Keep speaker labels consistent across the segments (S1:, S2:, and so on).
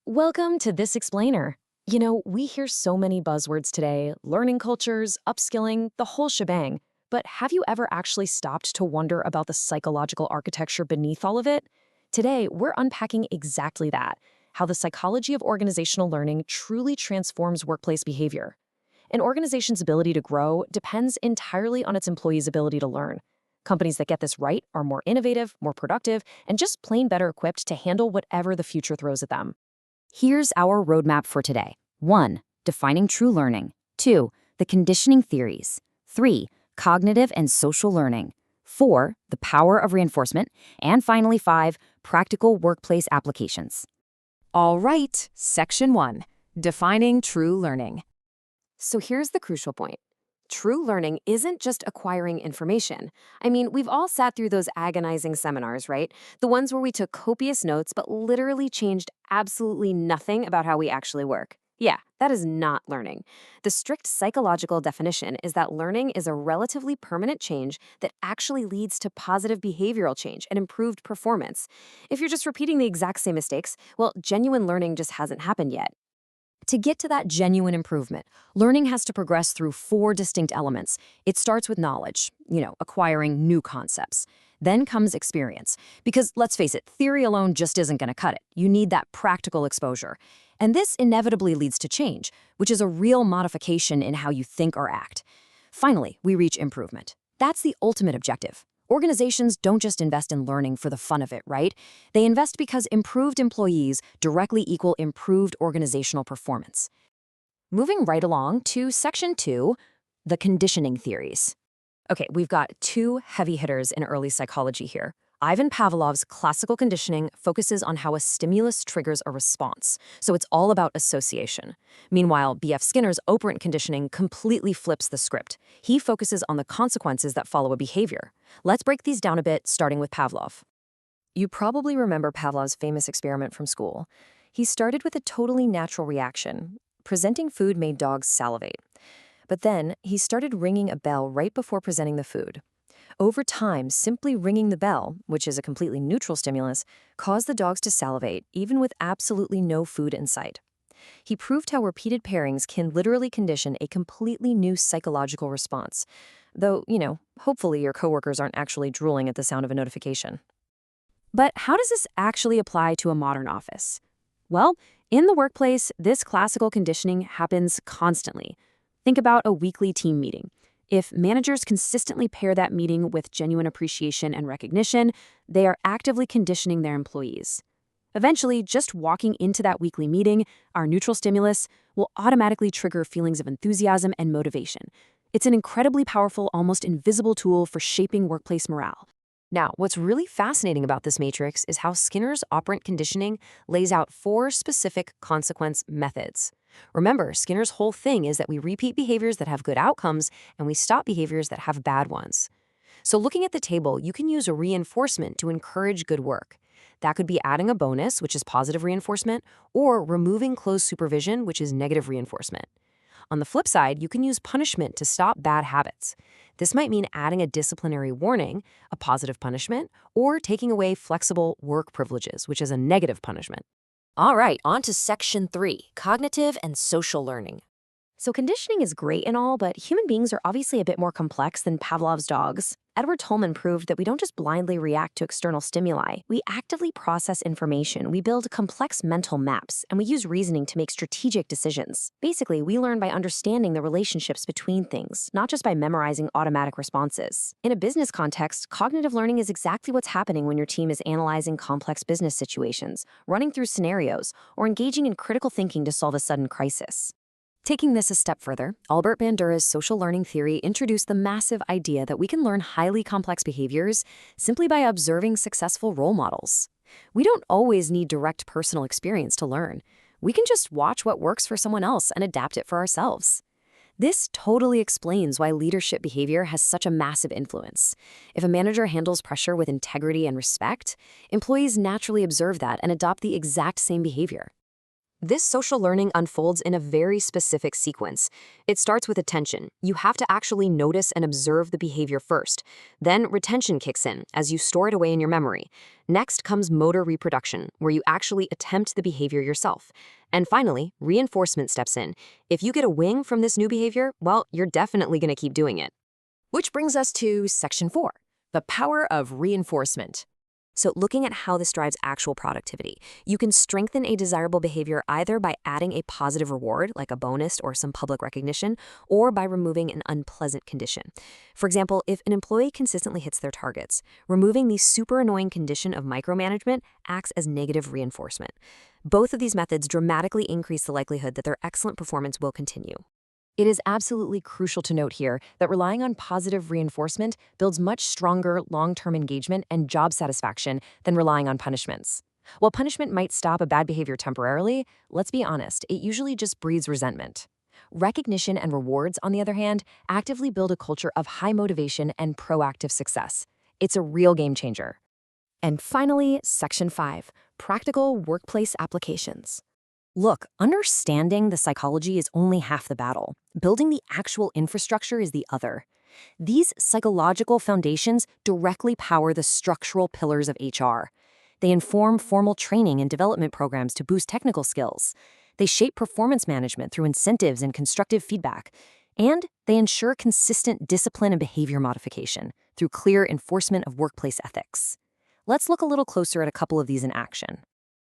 S1: Welcome to This Explainer. We hear so many buzzwords today: learning cultures, upskilling, the whole shebang. But have you ever actually stopped to wonder about the psychological architecture beneath all of it? Today, we're unpacking exactly that: how the psychology of organizational learning truly transforms workplace behavior. An organization's ability to grow depends entirely on its employees' ability to learn. Companies that get this right are more innovative, more productive, and just plain better equipped to handle whatever the future throws at them. Here's our roadmap for today. 1. Defining true learning. 2. The conditioning theories. 3. Cognitive and social learning. 4. The power of reinforcement. And finally, 5. Practical workplace applications.
S2: All right, Section 1, Defining True Learning.
S1: So here's the crucial point. True learning isn't just acquiring information. I mean, we've all sat through those agonizing seminars, right? The ones where we took copious notes but literally changed absolutely nothing about how we actually work. Yeah, that is not learning. The strict psychological definition is that learning is a relatively permanent change that actually leads to positive behavioral change and improved performance. If you're just repeating the exact same mistakes, well, genuine learning just hasn't happened yet. To get to that genuine improvement, learning has to progress through 4 distinct elements. It starts with knowledge, acquiring new concepts. Then comes experience, because let's face it, theory alone just isn't going to cut it. You need that practical exposure. And this inevitably leads to change, which is a real modification in how you think or act. Finally, we reach improvement. That's the ultimate objective. Organizations don't just invest in learning for the fun of it, right? They invest because improved employees directly equal improved organizational performance. Moving right along to Section 2, the conditioning theories. Okay, we've got 2 heavy hitters in early psychology here. Ivan Pavlov's classical conditioning focuses on how a stimulus triggers a response, so it's all about association. Meanwhile, B.F. Skinner's operant conditioning completely flips the script. He focuses on the consequences that follow a behavior. Let's break these down a bit, starting with Pavlov. You probably remember Pavlov's famous experiment from school. He started with a totally natural reaction. Presenting food made dogs salivate. But then, he started ringing a bell right before presenting the food. Over time, simply ringing the bell, which is a completely neutral stimulus, caused the dogs to salivate, even with absolutely no food in sight. He proved how repeated pairings can literally condition a completely new psychological response. Though, hopefully your coworkers aren't actually drooling at the sound of a notification. But how does this actually apply to a modern office? Well, in the workplace, this classical conditioning happens constantly. Think about a weekly team meeting. If managers consistently pair that meeting with genuine appreciation and recognition, they are actively conditioning their employees. Eventually, just walking into that weekly meeting, our neutral stimulus, will automatically trigger feelings of enthusiasm and motivation. It's an incredibly powerful, almost invisible tool for shaping workplace morale. Now, what's really fascinating about this matrix is how Skinner's operant conditioning lays out 4 specific consequence methods. Remember, Skinner's whole thing is that we repeat behaviors that have good outcomes and we stop behaviors that have bad ones. So looking at the table, you can use a reinforcement to encourage good work. That could be adding a bonus, which is positive reinforcement, or removing close supervision, which is negative reinforcement. On the flip side, you can use punishment to stop bad habits. This might mean adding a disciplinary warning, a positive punishment, or taking away flexible work privileges, which is a negative punishment. All right, on to Section 3, cognitive and social learning. So conditioning is great and all, but human beings are obviously a bit more complex than Pavlov's dogs. Edward Tolman proved that we don't just blindly react to external stimuli. We actively process information, we build complex mental maps, and we use reasoning to make strategic decisions. Basically, we learn by understanding the relationships between things, not just by memorizing automatic responses. In a business context, cognitive learning is exactly what's happening when your team is analyzing complex business situations, running through scenarios, or engaging in critical thinking to solve a sudden crisis. Taking this a step further, Albert Bandura's social learning theory introduced the massive idea that we can learn highly complex behaviors simply by observing successful role models. We don't always need direct personal experience to learn. We can just watch what works for someone else and adapt it for ourselves. This totally explains why leadership behavior has such a massive influence. If a manager handles pressure with integrity and respect, employees naturally observe that and adopt the exact same behavior. This social learning unfolds in a very specific sequence. It starts with attention. You have to actually notice and observe the behavior first. Then retention kicks in as you store it away in your memory. Next comes motor reproduction, where you actually attempt the behavior yourself. And finally, reinforcement steps in. If you get a wing from this new behavior, well, you're definitely going to keep doing it.
S2: Which brings us to Section 4, the power of reinforcement.
S1: So looking at how this drives actual productivity, you can strengthen a desirable behavior either by adding a positive reward, like a bonus or some public recognition, or by removing an unpleasant condition. For example, if an employee consistently hits their targets, removing the super annoying condition of micromanagement acts as negative reinforcement. Both of these methods dramatically increase the likelihood that their excellent performance will continue.
S2: It is absolutely crucial to note here that relying on positive reinforcement builds much stronger long-term engagement and job satisfaction than relying on punishments. While punishment might stop a bad behavior temporarily, let's be honest, it usually just breeds resentment. Recognition and rewards, on the other hand, actively build a culture of high motivation and proactive success. It's a real game changer. And finally, Section 5, practical workplace applications. Look, understanding the psychology is only half the battle. Building the actual infrastructure is the other. These psychological foundations directly power the structural pillars of HR. They inform formal training and development programs to boost technical skills. They shape performance management through incentives and constructive feedback. And they ensure consistent discipline and behavior modification through clear enforcement of workplace ethics. Let's look a little closer at a couple of these in action.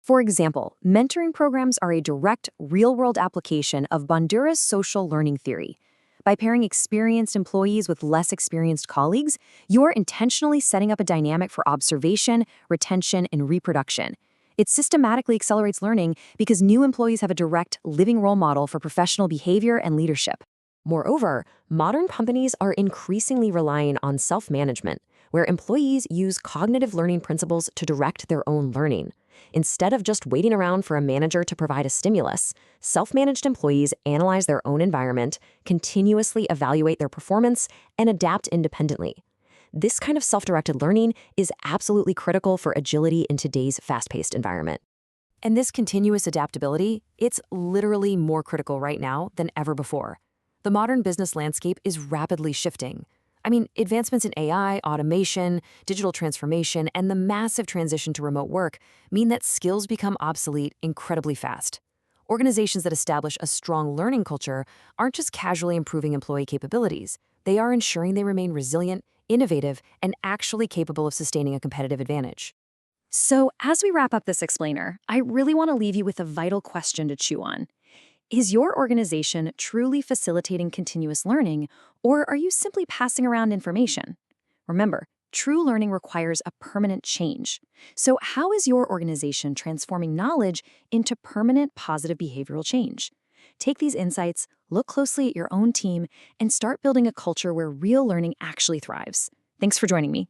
S2: For example, mentoring programs are a direct, real-world application of Bandura's social learning theory. By pairing experienced employees with less experienced colleagues, you're intentionally setting up a dynamic for observation, retention, and reproduction. It systematically accelerates learning because new employees have a direct, living role model for professional behavior and leadership. Moreover, modern companies are increasingly relying on self-management, where employees use cognitive learning principles to direct their own learning. Instead of just waiting around for a manager to provide a stimulus, self-managed employees analyze their own environment, continuously evaluate their performance, and adapt independently. This kind of self-directed learning is absolutely critical for agility in today's fast-paced environment. And this continuous adaptability, it's literally more critical right now than ever before. The modern business landscape is rapidly shifting. Advancements in AI, automation, digital transformation, and the massive transition to remote work mean that skills become obsolete incredibly fast. Organizations that establish a strong learning culture aren't just casually improving employee capabilities. They are ensuring they remain resilient, innovative, and actually capable of sustaining a competitive advantage.
S3: So, as we wrap up this explainer, I really want to leave you with a vital question to chew on. Is your organization truly facilitating continuous learning, or are you simply passing around information? Remember, true learning requires a permanent change. So how is your organization transforming knowledge into permanent positive behavioral change? Take these insights, look closely at your own team, and start building a culture where real learning actually thrives. Thanks for joining me.